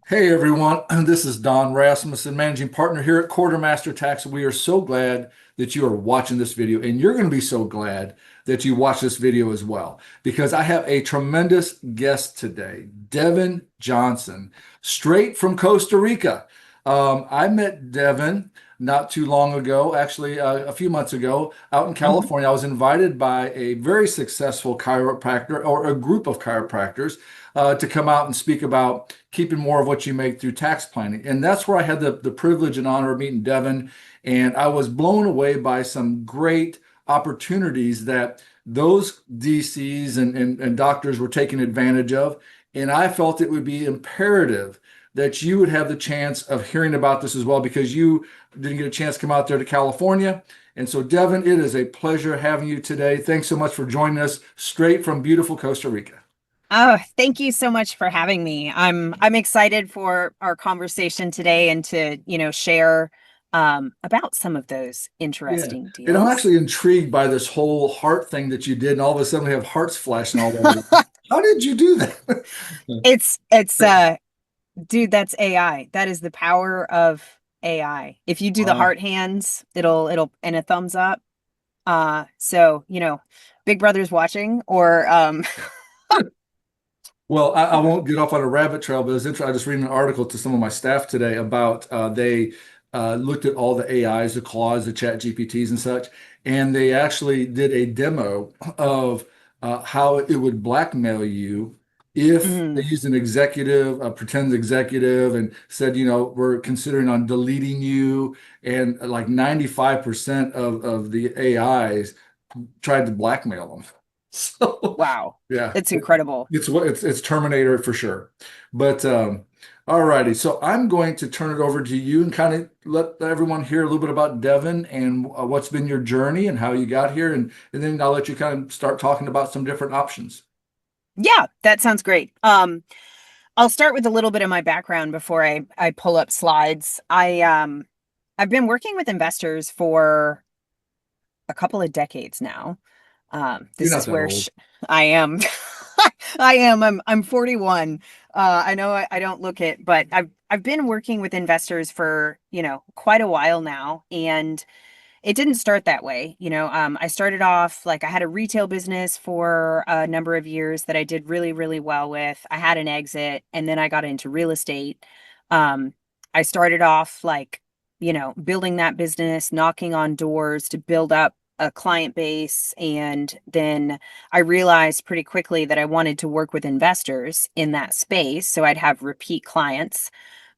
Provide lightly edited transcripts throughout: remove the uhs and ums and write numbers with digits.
Hey everyone, this is Don Rasmussen, managing partner here at Quartermaster Tax. We are so glad that you are watching this video, and you're going to be so glad that you watch this video as well, because I have a tremendous guest today, Devon Johnson, straight from Costa Rica. I met Devon not too long ago, actually a few months ago, out in Mhm. California. I was invited by a very successful chiropractor or a group of chiropractors to come out and speak about keeping more of what you make through tax planning. And that's where I had the privilege and honor of meeting Devon. And I was blown away by some great opportunities that those DCs and doctors were taking advantage of. And I felt it would be imperative that you would have the chance of hearing about this as well, because you didn't get a chance to come out there to California. And so, Devon, it is a pleasure having you today. Thanks so much for joining us straight from beautiful Costa Rica. Oh, thank you so much for having me. I'm excited for our conversation today and to, share about some of those Yeah. interesting And I'm deals. actually intrigued by this whole heart thing that you did, and all of a sudden we have hearts flashing all over. How did you do that? It's dude, that's AI. That is the power of AI. If you do the Wow. heart hands, it'll and a thumbs up. So, Big Brother's watching or Well, I won't get off on a rabbit trail, but I just read an article to some of my staff today about they looked at all the AIs, the Claudes, the Chat GPTs and such, and they actually did a demo of how it would blackmail you if they mm, used an executive, a pretend executive, and said, we're considering on deleting you, and like 95% of the AIs tried to blackmail them. So, wow. yeah. It's incredible. It's Terminator for sure. But all righty. So I'm going to turn it over to you and kind of let everyone hear a little bit about Devon and what's been your journey and how you got here, and then I'll let you kind of start talking about some different options. Yeah, that sounds great. I'll start with a little bit of my background before I pull up slides. I've been working with investors for a couple of decades now. You're This not is that where old. I am. I am. I'm 41. I know I don't look it, but I've been working with investors for, quite a while now, and it didn't start that way. I started off like I had a retail business for a number of years that I did really, really well with. I had an exit and then I got into real estate. Um, I started off like, building that business, knocking on doors to build up a client base. And then I realized pretty quickly that I wanted to work with investors in that space. So I'd have repeat clients.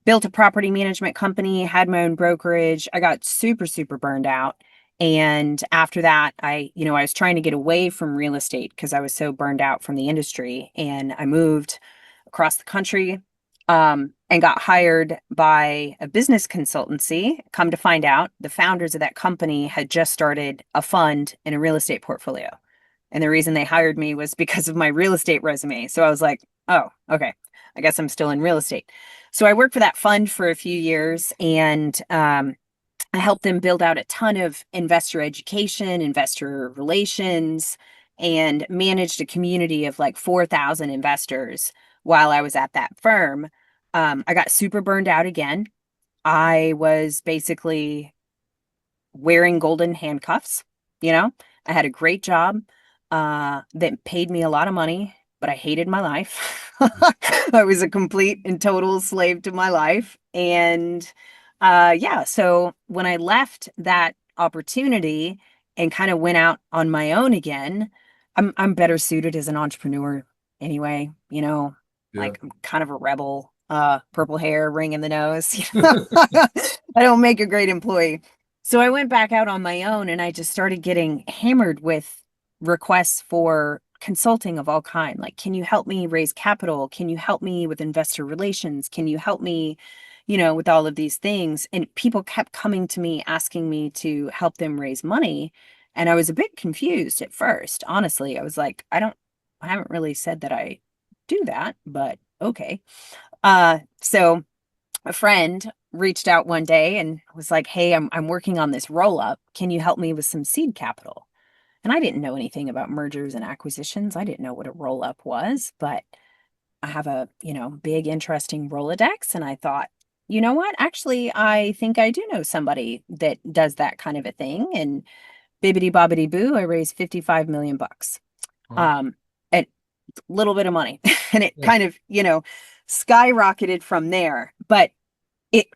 Built a property management company, had my own brokerage. I got super, super burned out. And after that, I was trying to get away from real estate because I was so burned out from the industry. And I moved across the country and got hired by a business consultancy. Come to find out, the founders of that company had just started a fund in a real estate portfolio. And the reason they hired me was because of my real estate resume. So I was like, oh, okay, I guess I'm still in real estate. So I worked for that fund for a few years and I helped them build out a ton of investor education, investor relations, and managed a community of like 4,000 investors while I was at that firm. I got super burned out again. I was basically wearing golden handcuffs, you know. I had a great job that paid me a lot of money, but I hated my life. I was a complete and total slave to my life. And yeah, so when I left that opportunity and kind of went out on my own again, I'm better suited as an entrepreneur anyway, Yeah. like I'm kind of a rebel, purple hair, ring in the nose. I don't make a great employee. So I went back out on my own and I just started getting hammered with requests for consulting of all kind. Like, can you help me raise capital? Can you help me with investor relations? Can you help me, with all of these things? And people kept coming to me asking me to help them raise money. And I was a bit confused at first. Honestly, I was like, I haven't really said that I do that, but okay. So a friend reached out one day and was like, "Hey, I'm working on this roll up. Can you help me with some seed capital?" And I didn't know anything about mergers and acquisitions. I didn't know what a roll up was, but I have a, big interesting Rolodex, and I thought, you know what? Actually, I think I do know somebody that does that kind of a thing. And bibbity bobbity boo, I raised 55 million bucks. Wow. Um, a little bit of money. And it Yeah. kind of, skyrocketed from there. But it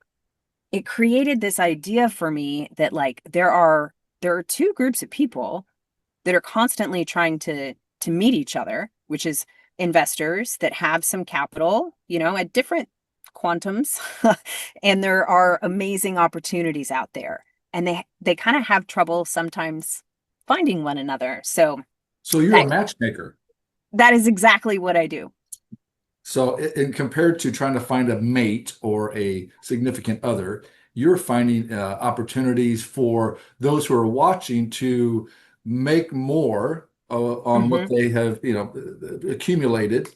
it created this idea for me that like there are two groups of people that are constantly trying to meet each other, which is investors that have some capital, at different quantums. And there are amazing opportunities out there. And they kind of have trouble sometimes finding one another. So So you're a that matchmaker. that is exactly what I do. So, in compared to trying to find a mate or a significant other, you're finding opportunities for those who are watching to make more on what Hmm. they have, accumulated,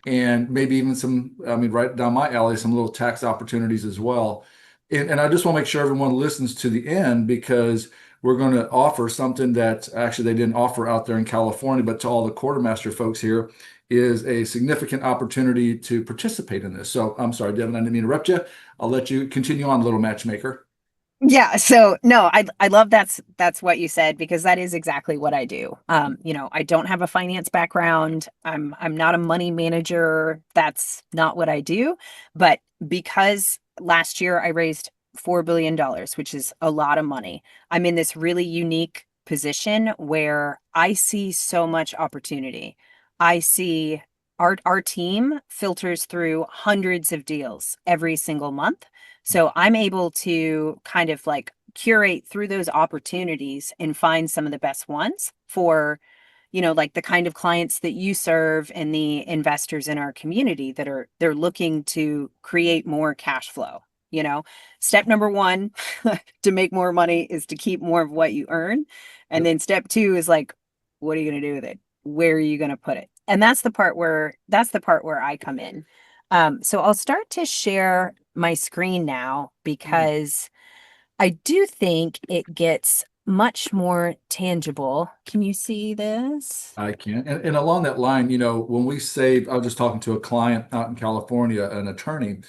and maybe even some, I mean, right down my alley, some little tax opportunities as well. And I just want to make sure everyone listens to the end because we're going to offer something that actually they didn't offer out there in California, but to all the quartermaster folks here is a significant opportunity to participate in this. So I'm sorry, Devin, I didn't mean to interrupt you. I'll let you continue on, little matchmaker. Yeah, so no, I love that's what you said because that is exactly what I do. I don't have a finance background. I'm not a money manager. That's not what I do. But because last year I raised $4 billion, which is a lot of money, I'm in this really unique position where I see so much opportunity. I see our team filters through hundreds of deals every single month. So I'm able to kind of like curate through those opportunities and find some of the best ones for, like the kind of clients that you serve and the investors in our community that they're looking to create more cash flow. Step number one to make more money is to keep more of what you earn. And Yep. then step two is like, what are you going to do with it? Where are you going to put it? And that's the part where I come in. So I'll start to share my screen now because I do think it gets much more tangible. Can you see this? I can. And along that line, when we save, I was just talking to a client out in California, an attorney,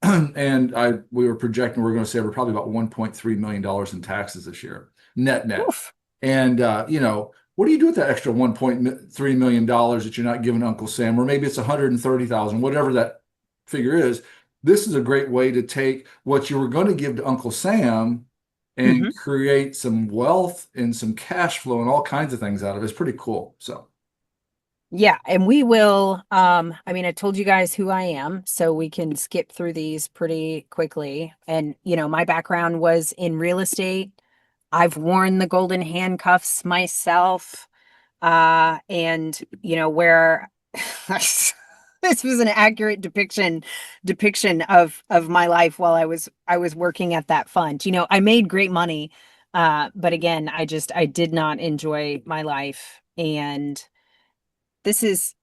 and we were projecting we're going to save probably about $1.3 million in taxes this year, net. Oof. And what do you do with that extra $1.3 million that you're not giving Uncle Sam? Or maybe it's 130,000, whatever that figure is. This is a great way to take what you were going to give to Uncle Sam and Hmm. create some wealth and some cash flow and all kinds of things out of it. It's pretty cool. So, Yeah, and we will I mean I told you guys who I am, so we can skip through these pretty quickly. And my background was in real estate. I've worn the golden handcuffs myself. And where this was an accurate depiction of my life while I was working at that fund. I made great money, but again, I did not enjoy my life. And this is,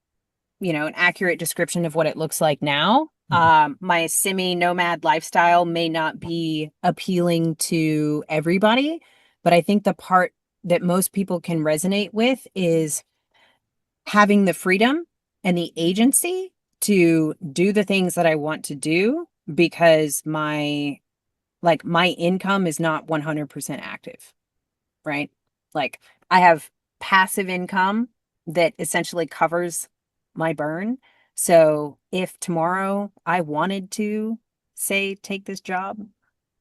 an accurate description of what it looks like now. My semi-nomad lifestyle may not be appealing to everybody, but I think the part that most people can resonate with is having the freedom and the agency to do the things that I want to do because my income is not 100% active, right? Like I have passive income that essentially covers my burn. So if tomorrow I wanted to say take this job,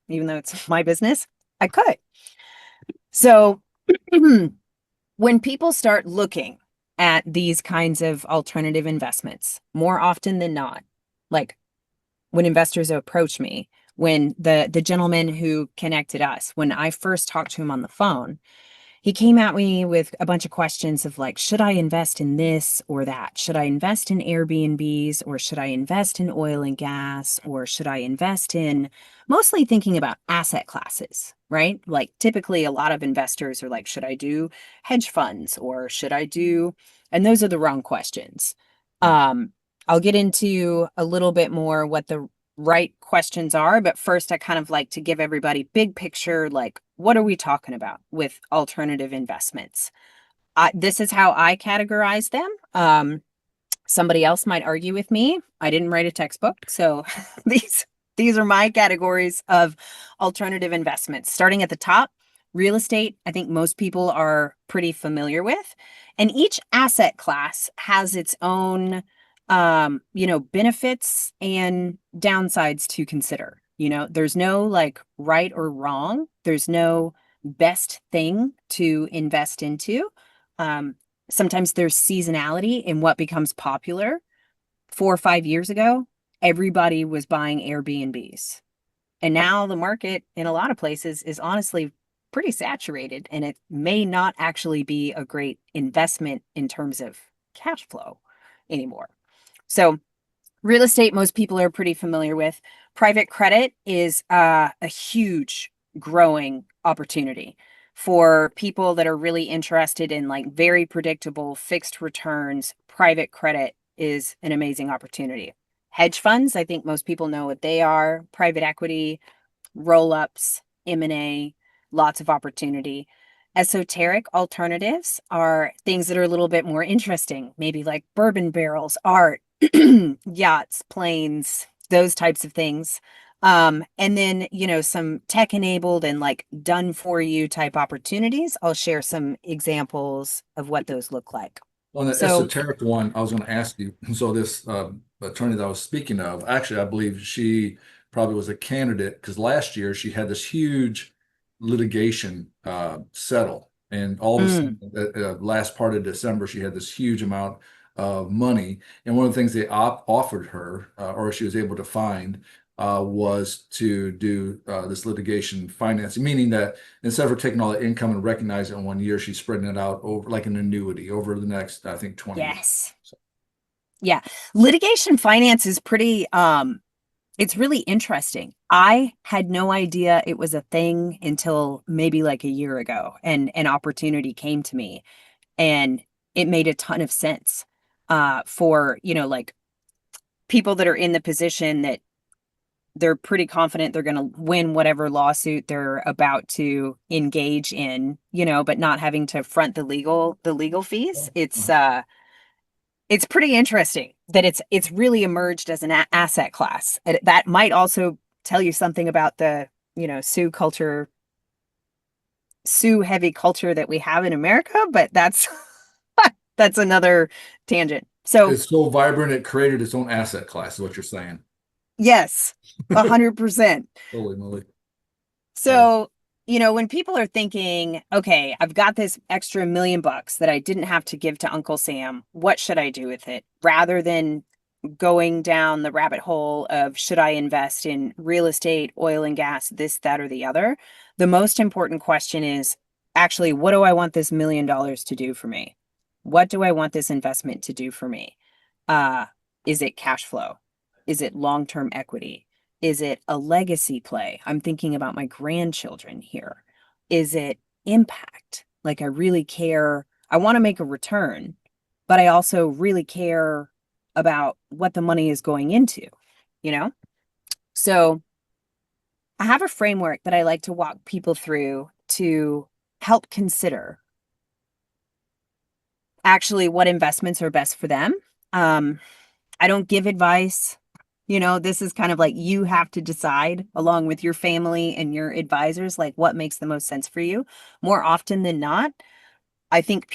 even though it's my business, I could. So when people start looking at these kinds of alternative investments, more often than not, like when investors approach me, when the gentleman who connected us, when I first talked to him on the phone, he came at me with a bunch of questions of like, should I invest in this or that? Should I invest in Airbnbs or should I invest in oil and gas or should I invest in mostly thinking about asset classes, right? Like typically a lot of investors are like, should I do hedge funds or should I do, and those are the wrong questions. Um, I'll get into a little bit more what the right questions are, but first I kind of like to give everybody big picture, like what are we talking about with alternative investments? This is how I categorize them. Somebody else might argue with me. I didn't write a textbook. So these these are my categories of alternative investments. Starting at the top, real estate, I think most people are pretty familiar with. And each asset class has its own benefits and downsides to consider. There's no like right or wrong. There's no best thing to invest into. Um, Sometimes there's seasonality in what becomes popular. 4 or 5 years ago, everybody was buying Airbnbs. And now the market in a lot of places is honestly pretty saturated, and it may not actually be a great investment in terms of cash flow anymore. So, real estate, most people are pretty familiar with. Private credit is a huge growing opportunity for people that are really interested in like very predictable fixed returns. Private credit is an amazing opportunity. Hedge funds, I think most people know what they are. Private equity, roll-ups, M&A, lots of opportunity. Esoteric alternatives are things that are a little bit more interesting, maybe like bourbon barrels, art, yachts, planes, those types of things. And then, some tech enabled and like done for you type opportunities. I'll share some examples of what those look like. On the So, esoteric one, I was going to ask you. So this attorney that I was speaking of, actually, I believe she probably was a candidate because last year she had this huge litigation settle, and all of a mm, sudden, last part of December, she had this huge amount of money. And one of the things they offered her, or she was able to find, was to do this litigation financing, meaning that instead of her taking all that income and recognizing it in one year, she's spreading it out over like an annuity over the next, I think, 20 years. yes. Yeah. Litigation finance is pretty it's really interesting. I had no idea it was a thing until maybe like a year ago, and an opportunity came to me, and it made a ton of sense for, like people that are in the position that they're pretty confident they're going to win whatever lawsuit they're about to engage in, but not having to front the legal fees. It's pretty interesting that it's really emerged as an asset class. That might also tell you something about the, Sioux heavy culture that we have in America, but that's that's another tangent. So, It's so vibrant, it created its own asset class, is what you're saying. yes, 100%. Holy moly. Yeah. So, when people are thinking, okay, I've got this extra $1 million that I didn't have to give to Uncle Sam, what should I do with it? Rather than going down the rabbit hole of should I invest in real estate, oil and gas, this, that, or the other, the most important question is actually, what do I want this $1 million to do for me? What do I want this investment to do for me? Uh, is it cash flow? Is it long-term equity? Is it a legacy play? I'm thinking about my grandchildren here. Is it impact? Like I really care. I want to make a return, but I also really care about what the money is going into, you know? So I have a framework that I like to walk people through to help consider actually what investments are best for them. I don't give advice. This is kind of like you have to decide along with your family and your advisors, like what makes the most sense for you. More often than not, I think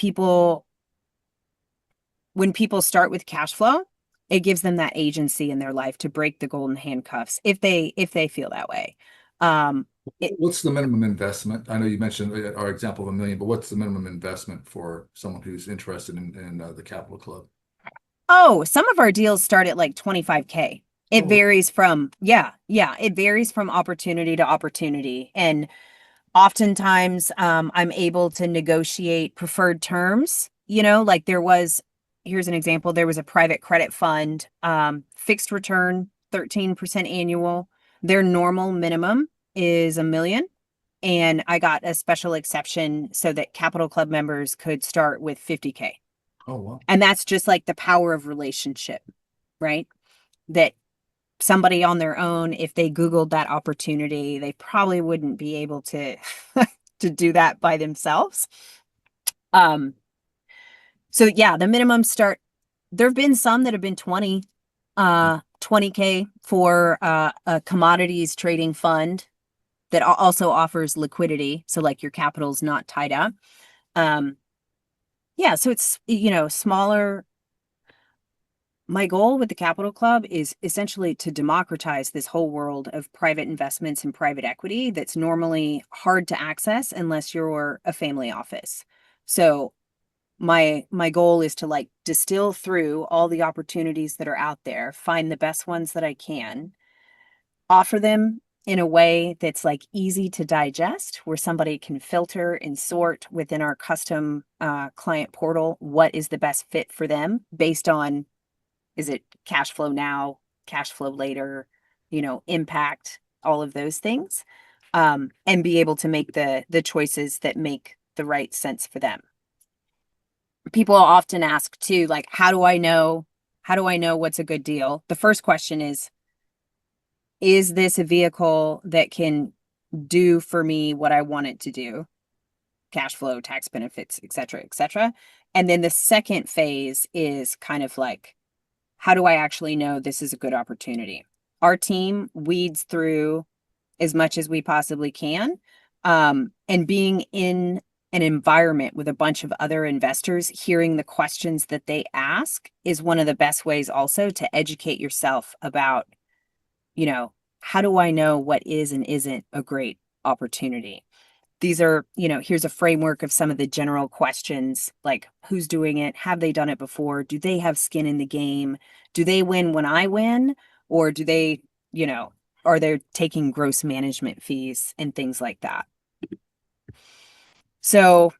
when people start with cash flow, it gives them that agency in their life to break the golden handcuffs if they feel that way. Um, it, What's the minimum investment? I know you mentioned our example of 1 million, but what's the minimum investment for someone who's interested in the Capital Club? oh, some of our deals start at like 25K. It Oh, varies from, yeah, it varies from opportunity to opportunity. And oftentimes I'm able to negotiate preferred terms, like here's an example. There was a private credit fund, fixed return, 13% annual. Their normal minimum is 1 million. And I got a special exception so that Capital Club members could start with 50K. oh, wow. And that's just like the power of relationship, right? That somebody on their own, if they Googled that opportunity, they probably wouldn't be able to to do that by themselves. Um, so yeah, the minimums start there have been some that have been 20K for a commodities trading fund that also offers liquidity. So like your capital's not tied up. Yeah, so it's, smaller. My goal with the Capital Club is essentially to democratize this whole world of private investments and private equity that's normally hard to access unless you're a family office. So my goal is to like distill through all the opportunities that are out there, find the best ones that I can, offer them in a way that's like easy to digest, where somebody can filter and sort within our custom client portal what is the best fit for them based on, is it cash flow now, cash flow later, impact, all of those things, and be able to make the choices that make the right sense for them. People often ask too, like, how do I know what's a good deal? The first question is this a vehicle that can do for me what I want it to do? Cash flow, tax benefits, et cetera, et cetera. And then the second phase is kind of like, how do I actually know this is a good opportunity? Our team weeds through as much as we possibly can. And being in an environment with a bunch of other investors, hearing the questions that they ask is one of the best ways also to educate yourself about, how do I know what is and isn't a great opportunity? These are, here's a framework of some of the general questions, like who's doing it? Have they done it before? Do they have skin in the game? Do they win when I win? Or do they, are they taking gross management fees and things like that? So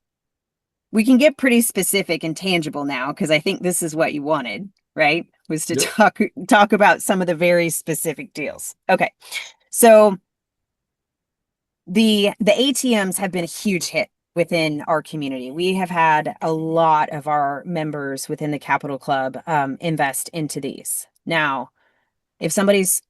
we can get pretty specific and tangible now, because I think this is what you wanted, right? Was to Yep. talk about some of the very specific deals. Okay. So the ATMs have been a huge hit within our community. We have had a lot of our members within the Capital Club invest into these. Now, if somebody's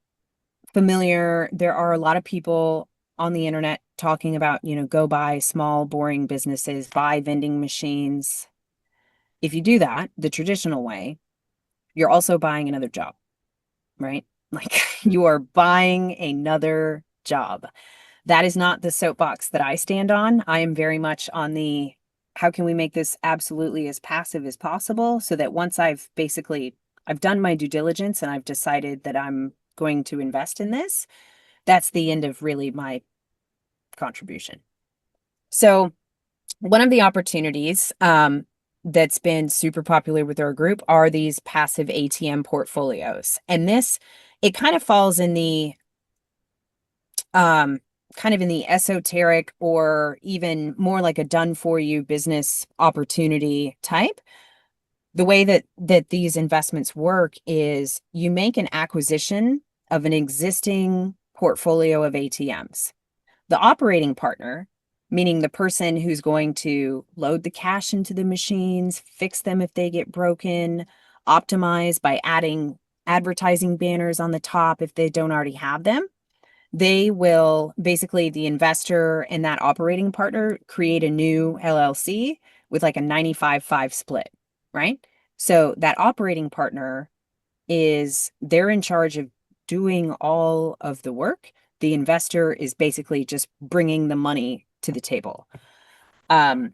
familiar, there are a lot of people on the internet talking about, go buy small, boring businesses, buy vending machines. If you do that the traditional way, you're also buying another job, right? Like you are buying another job. That is not the soapbox that I stand on. I am very much on the, how can we make this absolutely as passive as possible, so that once I've done my due diligence and I've decided that I'm going to invest in this, that's the end of really my contribution. So one of the opportunities that's been super popular with our group are these passive ATM portfolios. And it kind of falls in the esoteric, or even more like a done for you business opportunity type. The way that these investments work is you make an acquisition of an existing portfolio of ATMs. The operating partner, meaning the person who's going to load the cash into the machines, fix them if they get broken, optimize by adding advertising banners on the top if they don't already have them. They will basically, the investor and that operating partner create a new LLC with like a 95-5 split, right? So that operating partner they're in charge of doing all of the work. The investor is basically just bringing the money to the table. I've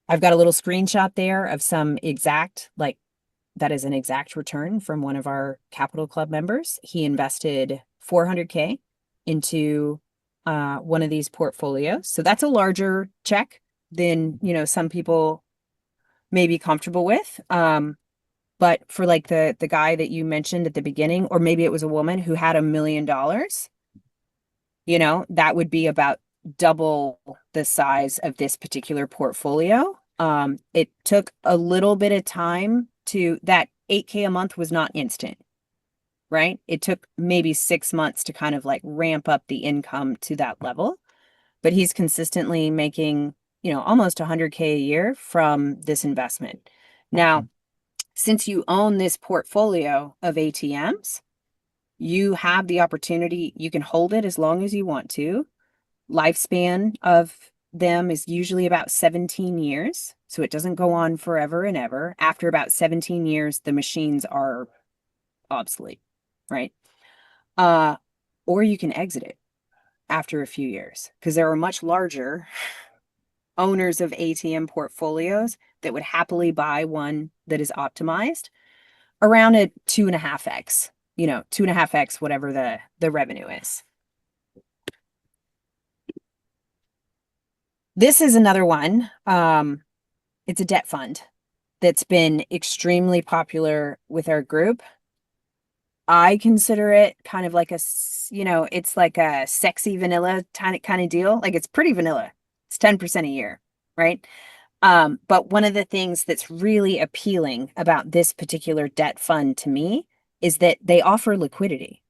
got a little screenshot there of some that is an exact return from one of our Capital Club members. He invested $400K into one of these portfolios. So that's a larger check than, some people may be comfortable with. But for like the guy that you mentioned at the beginning, or maybe it was a woman who had $1 million, that would be about double the size of this particular portfolio. It took a little bit of time that $8K a month was not instant, right? It took maybe 6 months to kind of like ramp up the income to that level, but he's consistently making, almost $100K a year from this investment. Now, since you own this portfolio of ATMs, you have the opportunity, you can hold it as long as you want to. Lifespan of them is usually about 17 years. So it doesn't go on forever and ever. After about 17 years, the machines are obsolete, right? Uh, or you can exit it after a few years because there are much larger owners of ATM portfolios that would happily buy one that is optimized around a 2.5x, 2.5x, whatever the revenue is. This is another one. It's a debt fund that's been extremely popular with our group. I consider it kind of like it's like a sexy vanilla kind of deal. Like it's pretty vanilla. It's 10% a year, right? But one of the things that's really appealing about this particular debt fund to me is that they offer liquidity.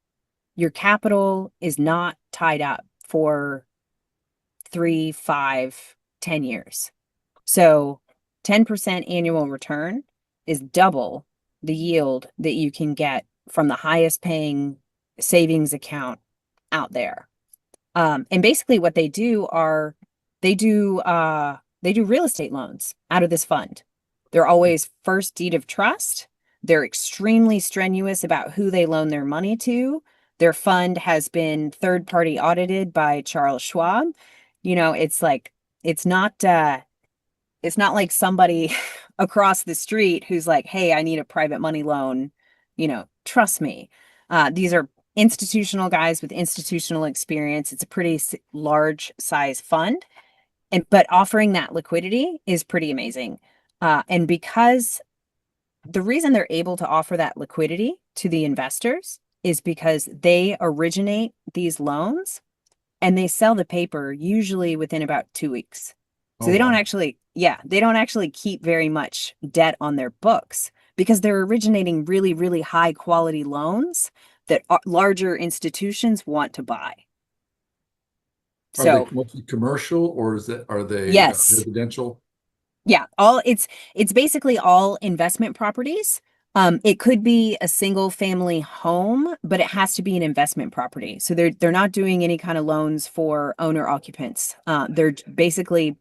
Your capital is not tied up for 3, 5, 10 years. So 10% annual return is double the yield that you can get from the highest paying savings account out there. And basically what they do are they do real estate loans out of this fund. They're always first deed of trust. They're extremely strenuous about who they loan their money to. Their fund has been third party audited by Charles Schwab. It's like it's not like somebody across the street who's like, hey, I need a private money loan. Trust me. These are institutional guys with institutional experience. It's a pretty large size fund. But offering that liquidity is pretty amazing. And because the reason they're able to offer that liquidity to the investors is because they originate these loans and they sell the paper usually within about 2 weeks. So Oh, wow. they don't actually keep very much debt on their books because they're originating really, really high quality loans that larger institutions want to buy. Are they So mostly commercial or are they yes, residential? yeah, it's basically all investment properties. It could be a single family home, but it has to be an investment property. So they're not doing any kind of loans for owner occupants. They're basically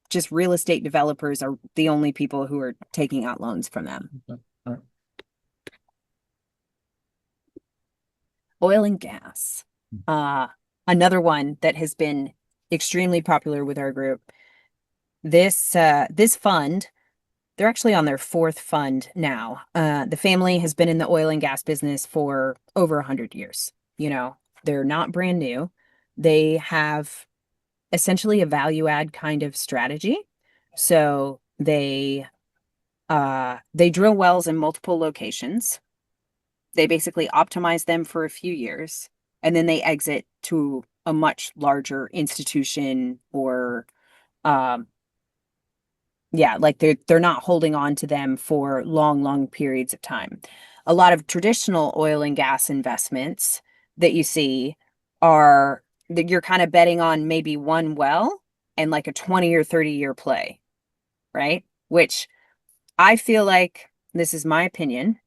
just real estate developers are the only people who are taking out loans from them. Okay. All right. Oil and gas. Another one that has been extremely popular with our group. This fund, they're actually on their fourth fund now. The family has been in the oil and gas business for over 100 years. They're not brand new. They have essentially a value add kind of strategy. So they drill wells in multiple locations. They basically optimize them for a few years, and then they exit to a much larger institution or like they're not holding on to them for long periods of time. A lot of traditional oil and gas investments that you see are that you're kind of betting on maybe one well and like a 20 or 30-year play, right? Which I feel like, this is my opinion,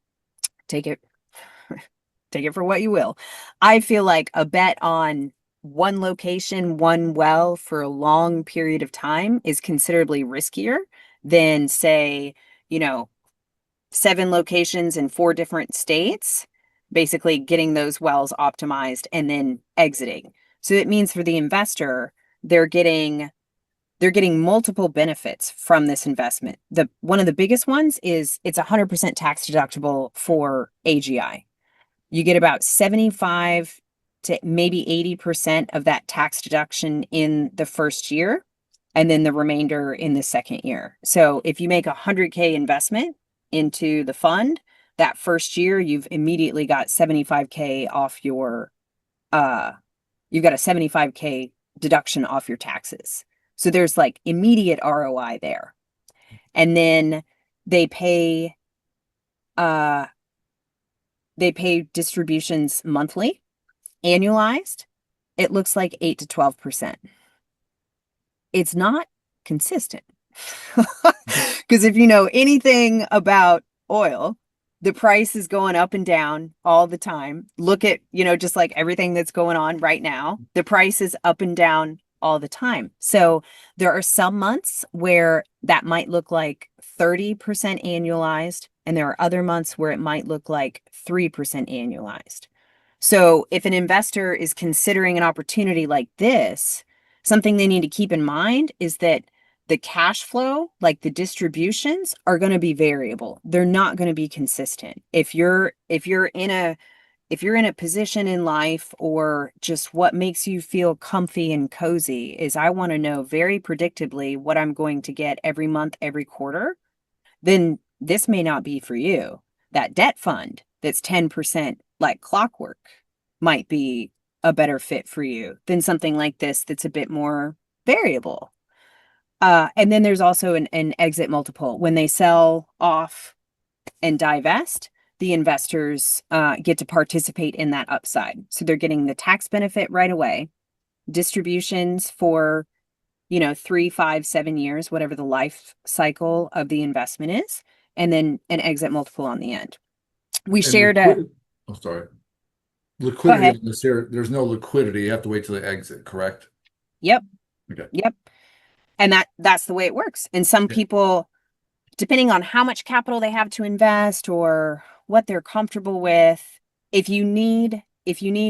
take it take it for what you will. I feel like a bet on one location, one well for a long period of time is considerably riskier than, say, 7 locations in 4 different states, basically getting those wells optimized and then exiting. So it means for the investor, they're getting multiple benefits from this investment. One of the biggest ones is it's 100% tax deductible for AGI. You get about 75 to maybe 80% of that tax deduction in the first year, and then the remainder in the second year. So if you make a 100K investment into the fund, that first year, you've immediately got 75K off you've got a 75K deduction off your taxes. So there's like immediate ROI there. And then they pay distributions monthly, annualized. It looks like 8 to 12%. It's not consistent. Because if you know anything about oil, the price is going up and down all the time. Look at, just like everything that's going on right now. The price is up and down all the time. So there are some months where that might look like 30% annualized, and there are other months where it might look like 3% annualized. So if an investor is considering an opportunity like this, something they need to keep in mind is that the cash flow, like the distributions, are going to be variable. They're not going to be consistent. If you're in a position in life, or just what makes you feel comfy and cozy is, I want to know very predictably what I'm going to get every month, every quarter, then this may not be for you. That debt fund that's 10% like clockwork might be a better fit for you than something like this that's a bit more variable. And then there's also an exit multiple. When they sell off and divest, the investors get to participate in that upside. So they're getting the tax benefit right away, distributions for 3, 5, 7 years, whatever the life cycle of the investment is, and then an exit multiple on the end. We And shared a oh, sorry. Go Liquidity ahead. on this here, there's no liquidity. You have to wait till they exit, correct? Yep. Okay. Yep. And that's the way it works. And some Yeah. people, depending on how much capital they have to invest or what they're comfortable with, if you need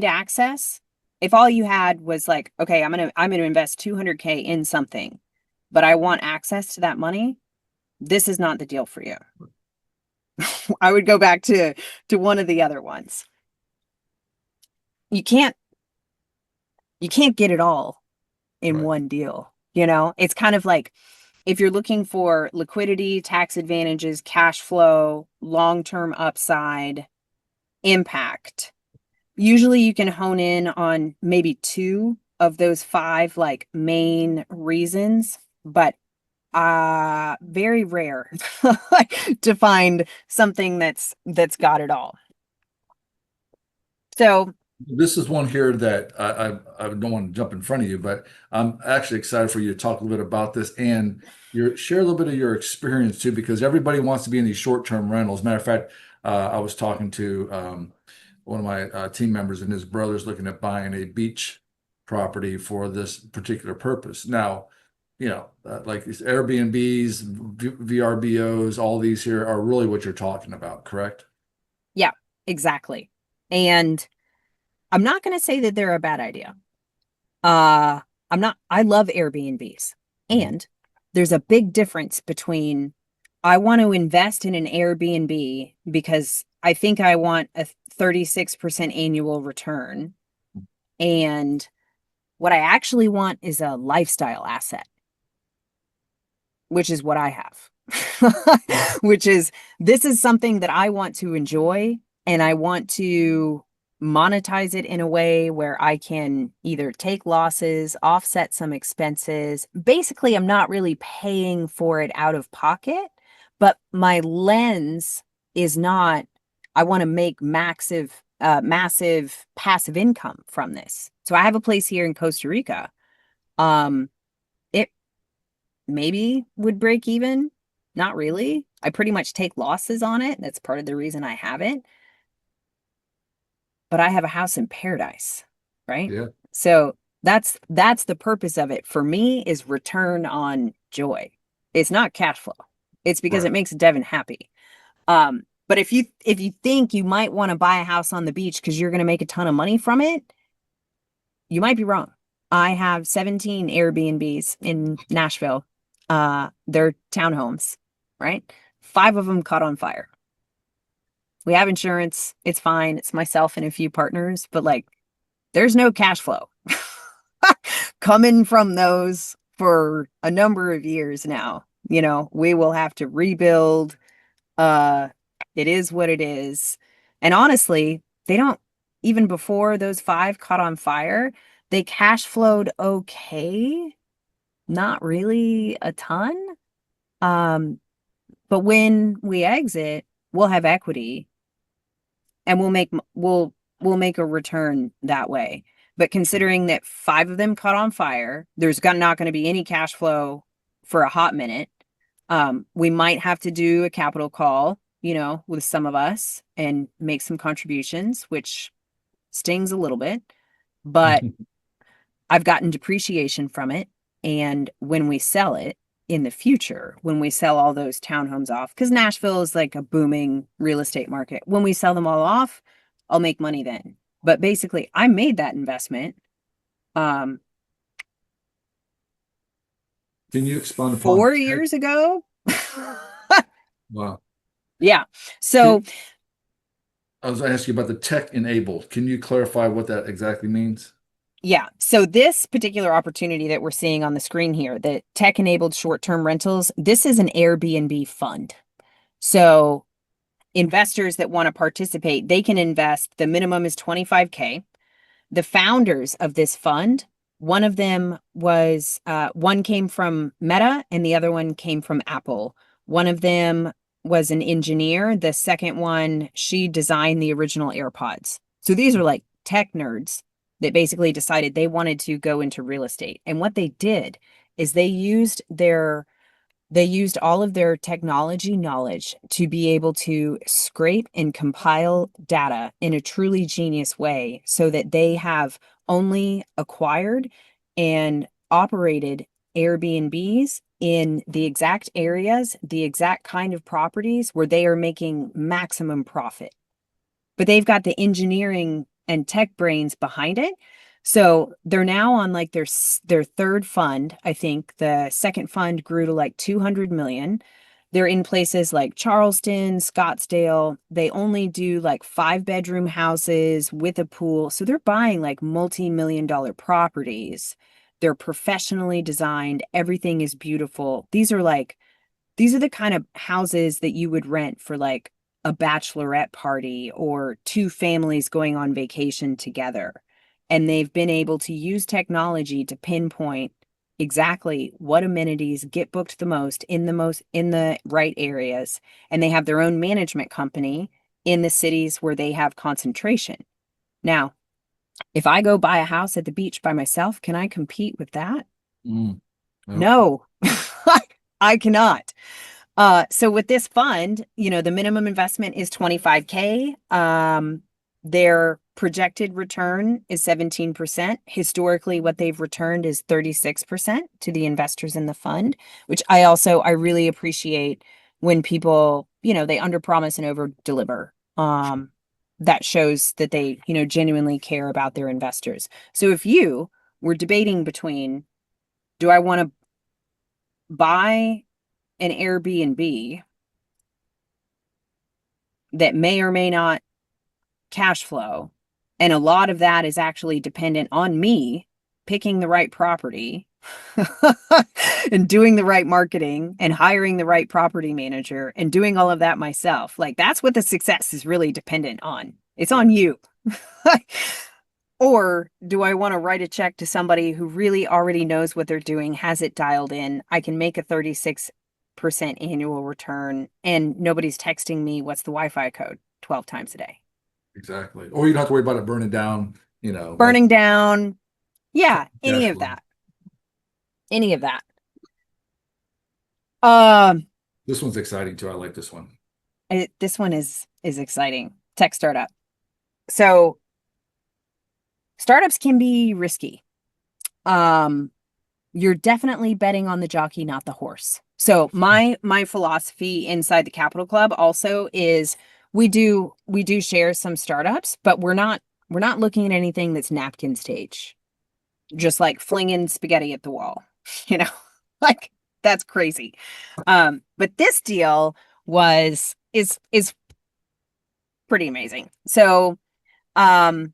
access, if all you had was like, okay, I'm gonna invest 200K in something, but I want access to that money, this is not the deal for you. I would go back to one of the other ones. You can't get it all in Right. one deal. It's kind of like, if you're looking for liquidity, tax advantages, cash flow, long-term upside, impact, usually you can hone in on maybe 2 of those 5 like main reasons, but very rare to find something that's got it all. So, This is one here that I don't want to jump in front of you, but I'm actually excited for you to talk a little bit about this and share a little bit of your experience too, because everybody wants to be in these short-term rentals. Matter of fact, I was talking to one of my team members, and his brother's looking at buying a beach property for this particular purpose. Now, like these Airbnbs, VRBOs, all these here are really what you're talking about, correct? yeah, exactly. And I'm not going to say that they're a bad idea. Uh, I love Airbnbs. Mhm. And there's a big difference between, I want to invest in an Airbnb because I think I want a 36% annual return, and what I actually want is a lifestyle asset, which is what I have. This is something that I want to enjoy, and I want to monetize it in a way where I can either take losses, offset some expenses. Basically, I'm not really paying for it out of pocket, but my lens is not, I want to make massive passive income from this. So I have a place here in Costa Rica. Um, it maybe would break even. Not really. I pretty much take losses on it. That's part of the reason I have it. But I have a house in paradise, right? Yeah. So that's the purpose of it for me, is return on joy. It's not cash flow. It's because Right. it makes Devon happy. But if you think you might want to buy a house on the beach because you're going to make a ton of money from it, you might be wrong. I have 17 Airbnbs in Nashville. They're townhomes, right? 5 of them caught on fire. We have insurance. It's fine. It's myself and a few partners, but like, there's no cash flow coming from those for a number of years now. We will have to rebuild. Uh, it is what it is. And honestly, they don't, even before those 5 caught on fire, they cash flowed okay. Not really a ton. Um, but when we exit, we'll have equity, and we'll make a return that way. But considering that 5 of them caught on fire, there's not going to be any cash flow for a hot minute. We might have to do a capital call, with some of us, and make some contributions, which stings a little bit. But I've gotten depreciation from it. And when we sell it in the future, when we sell all those townhomes off, because Nashville is like a booming real estate market, when we sell them all off, I'll make money then. But basically, I made that investment um Can you expound upon 4 years ago. wow. Yeah. So Can, I was asking you about the tech enabled. Can you clarify what that exactly means? yeah. So this particular opportunity that we're seeing on the screen here, the tech-enabled short-term rentals, this is an Airbnb fund. So investors that want to participate, they can invest. The minimum is 25K. The founders of this fund, one of them was one came from Meta and the other one came from Apple. One of them was an engineer. The second one, she designed the original AirPods. So these are like tech nerds that basically decided they wanted to go into real estate. And what they did is they used all of their technology knowledge to be able to scrape and compile data in a truly genius way so that they have only acquired and operated Airbnbs in the exact areas, the exact kind of properties where they are making maximum profit. But they've got the engineering and tech brains behind it. So they're now on like their third fund. I think the second fund grew to like 200 million. They're in places like Charleston, Scottsdale. They only do like 5-bedroom houses with a pool. So they're buying like multi-million-dollar properties. They're professionally designed. Everything is beautiful. These are the kind of houses that you would rent for like a bachelorette party or two families going on vacation together. And they've been able to use technology to pinpoint exactly what amenities get booked the most in the right areas. And they have their own management company in the cities where they have concentration. Now, if I go buy a house at the beach by myself, can I compete with that? Mm, no. No, I cannot. So with this fund, the minimum investment is 25K. Their projected return is 17%. Historically, what they've returned is 36% to the investors in the fund, which I really appreciate when people, they underpromise and over deliver. That shows that they, genuinely care about their investors. So if you were debating between, do I want to buy an Airbnb that may or may not cash flow, and a lot of that is actually dependent on me picking the right property and doing the right marketing and hiring the right property manager and doing all of that myself. Like that's what the success is really dependent on. It's on you. Or do I want to write a check to somebody who really already knows what they're doing, has it dialed in? I can make a 36% annual return and nobody's texting me what's the Wi-Fi code 12 times a day. Exactly. Or you don't have to worry about it burning down, like Burning down. Yeah, any cash of flow. that. Any of that. Um, This one's exciting too. I like this one. this one is exciting. Tech startup. So startups can be risky. You're definitely betting on the jockey, not the horse. So my philosophy inside the Capital Club also is we do share some startups, but we're not looking at anything that's napkin stage, just like flinging spaghetti at the wall, you know, like that's crazy. But this deal is pretty amazing. So um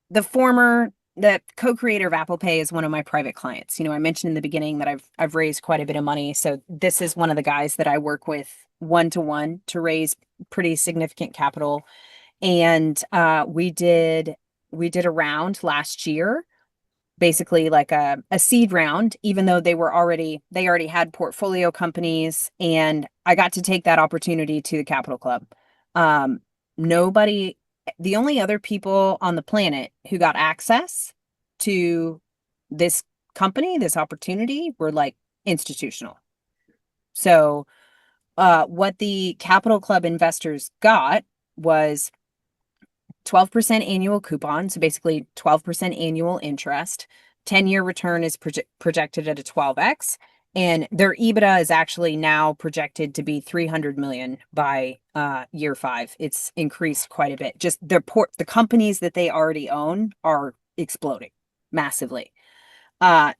the co-creator of Apple Pay is one of my private clients. I mentioned in the beginning that I've raised quite a bit of money. So this is one of the guys that I work with one-to-one to raise pretty significant capital. And we did a round last year, basically like a seed round, even though they already had portfolio companies, and I got to take that opportunity to the Capital Club. Nobody The only other people on the planet who got access to this company, this opportunity, were like institutional. So, what the Capital Club investors got was 12% annual coupon, so basically 12% annual interest, 10-year return is projected at a 12x, and their EBITDA is actually now projected to be 300 million by year 5. It's increased quite a bit. Just the companies that they already own are exploding massively.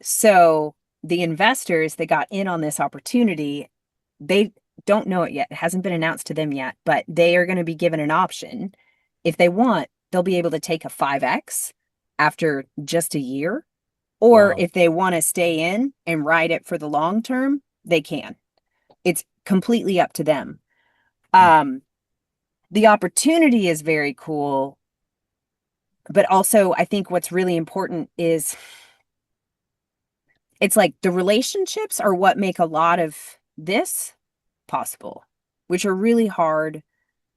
So the investors that got in on this opportunity, they don't know it yet. It hasn't been announced to them yet, but they are going to be given an option. If they want, they'll be able to take a 5x after just a year. Or Wow. if they want to stay in and ride it for the long term, they can. It's completely up to them. The opportunity is very cool. But also, I think what's really important is it's like the relationships are what make a lot of this possible, which are really hard.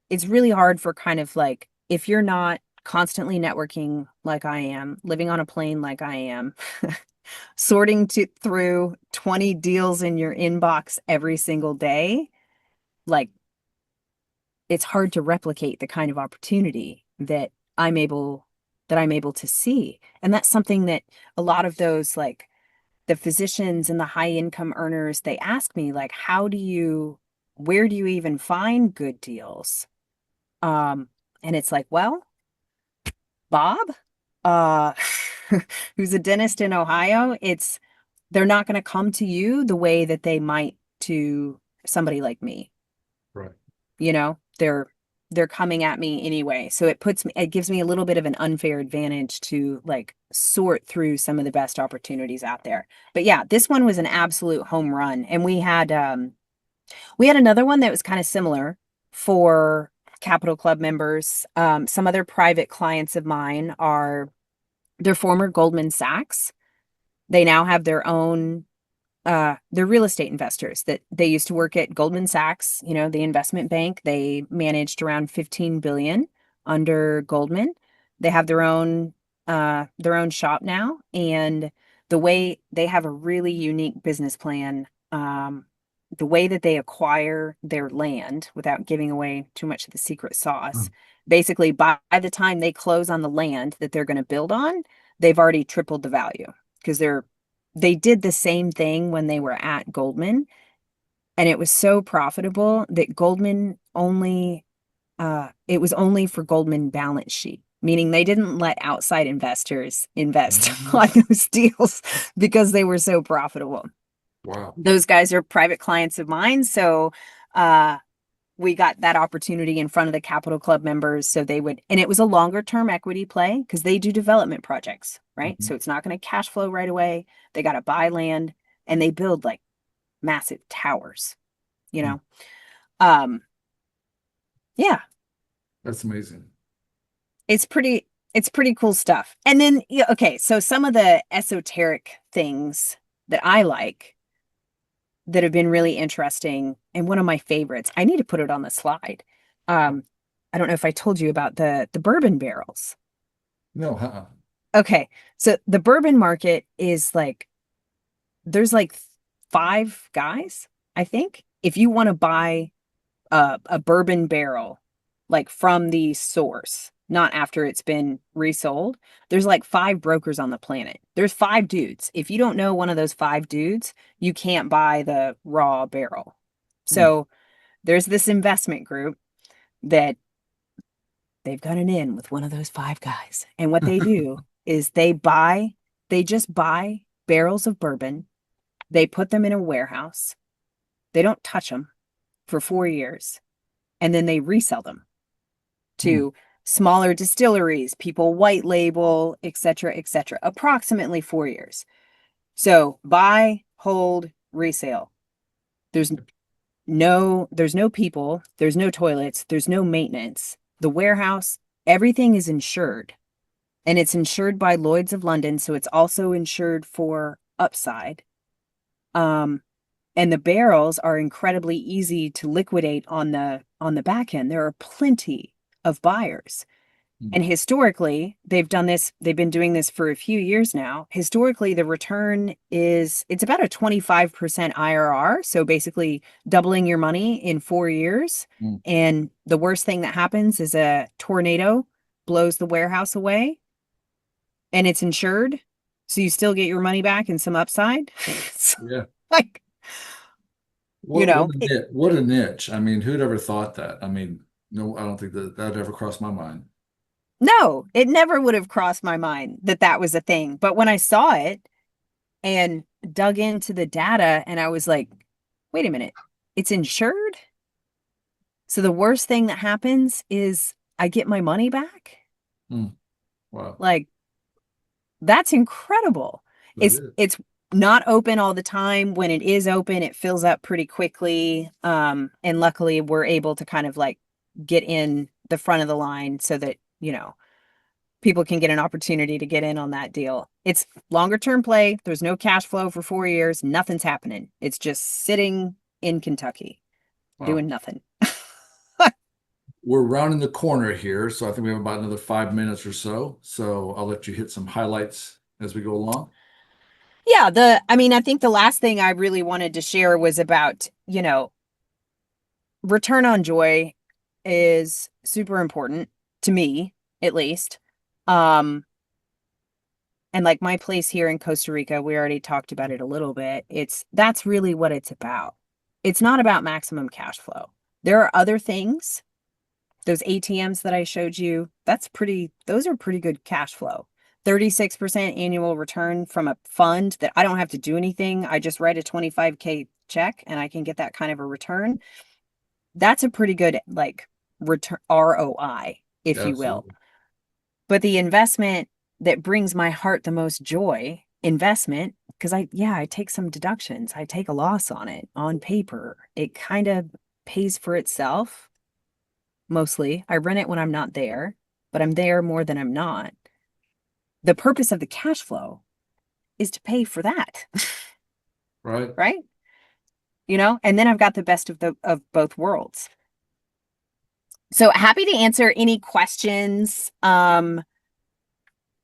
It's really hard for kind of like, if you're not constantly networking like I am, living on a plane like I am, sorting through 20 deals in your inbox every single day, like it's hard to replicate the kind of opportunity that I'm able to see. And that's something that a lot of those, like the physicians and the high income earners, they ask me, like, where do you even find good deals? And it's like, well, Bob, uh, who's a dentist in Ohio, they're not going to come to you the way that they might to somebody like me. Right. You know, they're coming at me anyway. So it gives me a little bit of an unfair advantage to like sort through some of the best opportunities out there. But yeah, this one was an absolute home run. And we had another one that was kind of similar for Capital Club members. Some other private clients of mine they're former Goldman Sachs. They now have their own, they're real estate investors that they used to work at Goldman Sachs, the investment bank. They managed around 15 billion under Goldman. They have their own shop now. And the way they have a really unique business plan, the way that they acquire their land without giving away too much of the secret sauce, basically by the time they close on the land that they're going to build on, they've already tripled the value because they did the same thing when they were at Goldman, and it was so profitable that Goldman it was only for Goldman balance sheet, meaning they didn't let outside investors invest on those deals because they were so profitable. Wow. Those guys are private clients of mine. So we got that opportunity in front of the Capital Club members. So and it was a longer term equity play because they do development projects, right? Mhm. So it's not going to cash flow right away. They got to buy land and they build like massive towers, you know? Yeah, That's amazing. it's pretty cool stuff. And then, yeah, okay. So some of the esoteric things that I like that have been really interesting, and one of my favorites, I need to put it on the slide. I don't know if I told you about the bourbon barrels. No, Okay, so the bourbon market is like, there's like 5 guys, I think. If you want to buy a bourbon barrel, like from the source, not after it's been resold, there's like 5 brokers on the planet. There's 5 dudes. If you don't know one of those 5 dudes, you can't buy the raw barrel. So there's this investment group that they've got an in with one of those 5 guys. And what they do is they just buy barrels of bourbon. They put them in a warehouse. They don't touch them for 4 years. And then they resell them to smaller distilleries, people white label, et cetera, approximately 4 years. So buy, hold, resale. There's no people, there's no toilets, there's no maintenance. The warehouse, everything is insured. And it's insured by Lloyd's of London, so it's also insured for upside. And the barrels are incredibly easy to liquidate on the back end. There are plenty of buyers. And historically, they've been doing this for a few years now. Historically, the return it's about a 25% IRR. So basically doubling your money in 4 years. And the worst thing that happens is a tornado blows the warehouse away and it's insured. So you still get your money back and some upside. It's Yeah. like, you What know, a niche. What a niche. I mean, who'd ever thought that? I mean, no, I don't think that ever crossed my mind. no, it never would have crossed my mind that that was a thing. But when I saw it and dug into the data and I was like, wait a minute, it's insured. So the worst thing that happens is I get my money back. Hmm. Wow. Like, that's incredible. That It's not open all the time. When it is open, it fills up pretty quickly. And luckily we're able to kind of like get in the front of the line so that, people can get an opportunity to get in on that deal. It's longer term play. There's no cash flow for 4 years. Nothing's happening. It's just sitting in Kentucky Wow. doing nothing. We're rounding the corner here, so I think we have about another 5 minutes or so. So I'll let you hit some highlights as we go along. Yeah, I think the last thing I really wanted to share was about, return on joy is super important to me, at least. Um, and like my place here in Costa Rica, we already talked about it a little bit. That's really what it's about. It's not about maximum cash flow. There are other things, those ATMs that I showed you, those are pretty good cash flow. 36% annual return from a fund that I don't have to do anything. I just write a 25K check and I can get that kind of a return. That's a pretty good like return ROI, if you will. Absolutely. But the investment that brings my heart the most joy, investment, because I take some deductions. I take a loss on it on paper. It kind of pays for itself mostly. I run it when I'm not there, but I'm there more than I'm not. The purpose of the cash flow is to pay for that, Right. right? And then I've got the best of both worlds. So happy to answer any questions. Yeah,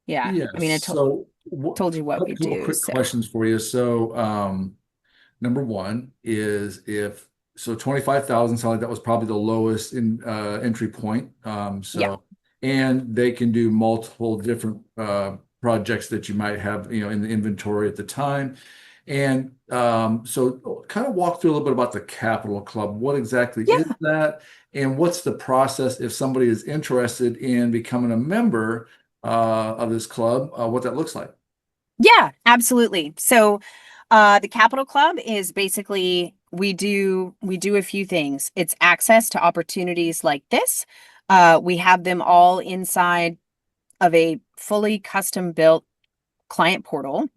I Yes. mean, So told you a what we couple of do. quick So questions for you. So number one is if so 25,000 sounded like that was probably the lowest in entry point. yeah, And they can do multiple different projects that you might have, in the inventory at the time. And so kind of walk through a little bit about the Capital Club. What exactly is yeah, that? And what's the process if somebody is interested in becoming a member of this club, what that looks like? yeah, absolutely. So the Capital Club is basically we do a few things. It's access to opportunities like this. We have them all inside of a fully custom built client portal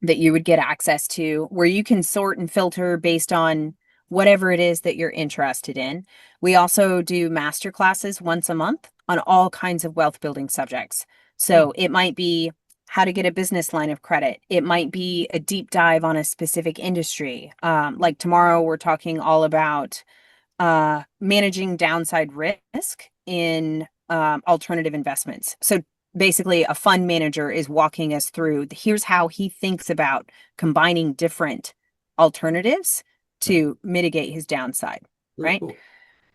that you would get access to where you can sort and filter based on whatever it is that you're interested in. We also do master classes once a month on all kinds of wealth building subjects. Oh, So it might be how to get a business line of credit. It might be a deep dive on a specific industry. Like tomorrow, we're talking all about managing downside risk in alternative investments. So basically, a fund manager is walking us through here's how he thinks about combining different alternatives yeah, to mitigate his downside, very right? cool.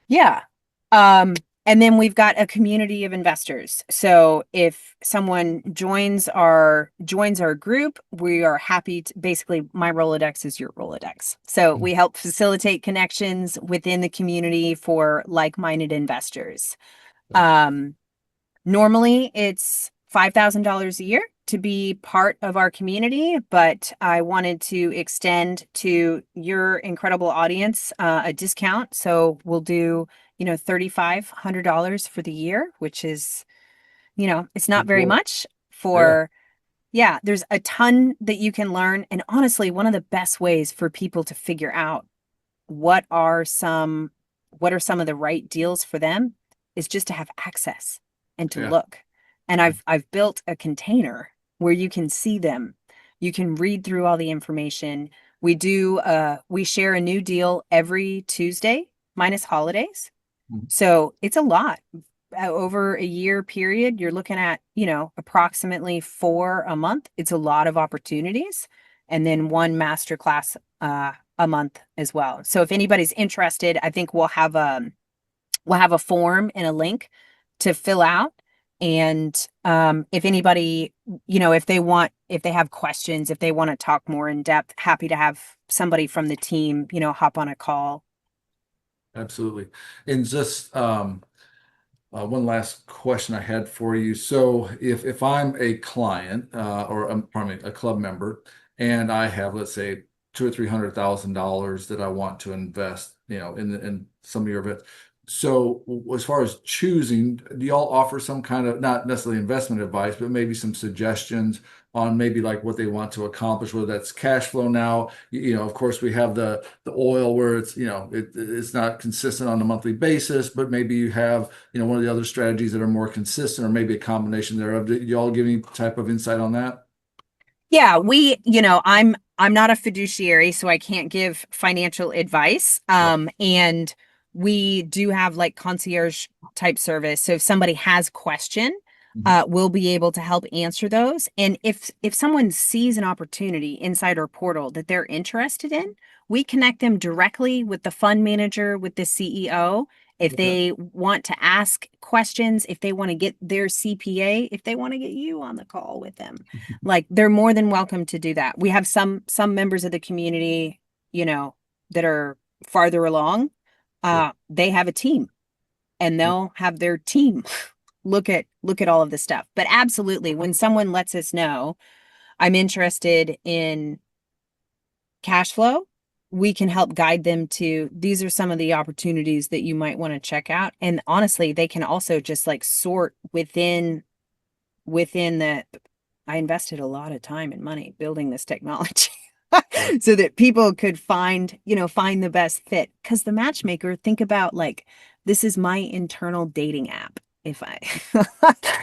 Yeah. Um, and then we've got a community of investors. So if someone joins our group, we are happy to basically my Rolodex is your Rolodex. So Mm. we help facilitate connections within the community for like-minded investors. Yeah. Um, Normally, it's $5,000 a year to be part of our community, but I wanted to extend to your incredible audience a discount. So we'll do, $3,500 for the year, which is, it's not Pretty very cool. much Yeah. for, yeah, there's a ton that you can learn. And honestly, one of the best ways for people to figure out what are some what are some of the right deals for them is just to have access and to Yeah. look. And I've built a container where you can see them. You can read through all the information. We share a new deal every Tuesday minus holidays. Mhm. So it's a lot. Over a year period, you're looking at, approximately 4 a month. It's a lot of opportunities. And then one masterclass a month as well. So if anybody's interested, I think we'll have a form and a link to fill out. And if anybody if they have questions, if they want to talk more in depth, happy to have somebody from the team, hop on a call. Absolutely. And just one last question I had for you. So if I'm a client or pardon me, a club member, and I have, let's say, two or three hundred thousand dollars that I want to invest, in some of your events. So as far as choosing, do y'all offer some kind of, not necessarily investment advice, but maybe some suggestions on maybe like what they want to accomplish, whether that's cash flow now? Of course, we have the oil where it's, it's not consistent on a monthly basis, but maybe you have, one of the other strategies that are more consistent, or maybe a combination thereof. Do y'all give any type of insight on that? Yeah, I'm not a fiduciary, so I can't give financial advice. Right. And we do have like concierge type service. So if somebody has question, Mhm. we'll be able to help answer those. And if someone sees an opportunity inside our portal that they're interested in, we connect them directly with the fund manager, with the CEO. If Okay. they want to ask questions, if they want to get their CPA, if they want to get you on the call with them, like they're more than welcome to do that. We have some members of the community, that are farther along. Sure. They have a team and they'll have their team look at all of this stuff. But absolutely, when someone lets us know, I'm interested in cash flow, we can help guide them to these are some of the opportunities that you might want to check out. And honestly, they can also just like sort within the I invested a lot of time and money building this technology Right. so that people could find the best fit. Because the matchmaker, think about like, this is my internal dating app. If I,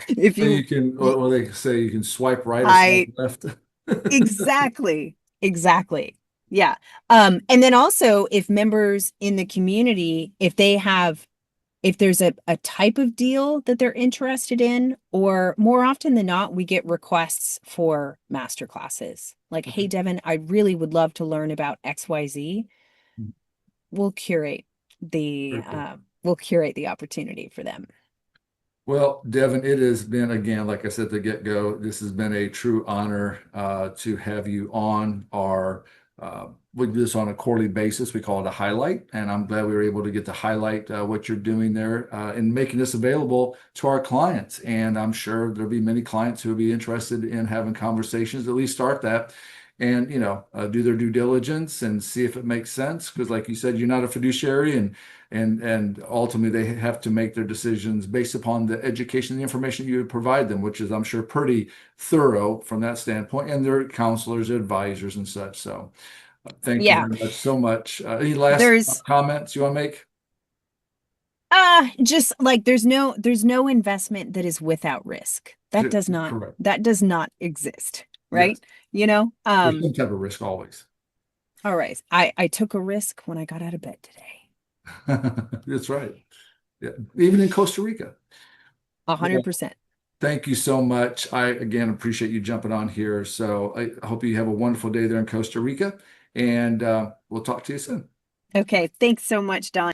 if So you, you can, y- what they say, you can swipe right or swipe I, left. exactly, exactly. Yeah. And then also if members in the community, if there's a type of deal that they're interested in, or more often than not, we get requests for master classes. Like, hey, Okay. Devon, I really would love to learn about XYZ. We'll curate Very cool. we'll curate the opportunity for them. Well, Devin, it has been, again, like I said at the get-go, this has been a true honor to have you on our, we do this on a quarterly basis. We call it a highlight, and I'm glad we were able to get to highlight what you're doing there and making this available to our clients. And I'm sure there'll be many clients who will be interested in having conversations, at least start that, and do their due diligence and see if it makes sense. Because, like you said, you're not a fiduciary, and ultimately they have to make their decisions based upon the education, the information you would provide them, which is, I'm sure, pretty thorough from that standpoint, and their counselors, advisors, and such. So thank you Yeah. very much so much. Any last There's comments you want to make? just like there's no investment that is without risk. That does not Correct. that does not exist, Yes. right? You know? There's some type of risk always. All right. I took a risk when I got out of bed today. That's right. Yeah. Even in Costa Rica. A hundred Well, percent. thank you so much. I again appreciate you jumping on here. So I hope you have a wonderful day there in Costa Rica, and we'll talk to you soon. Okay. Thanks so much, Don.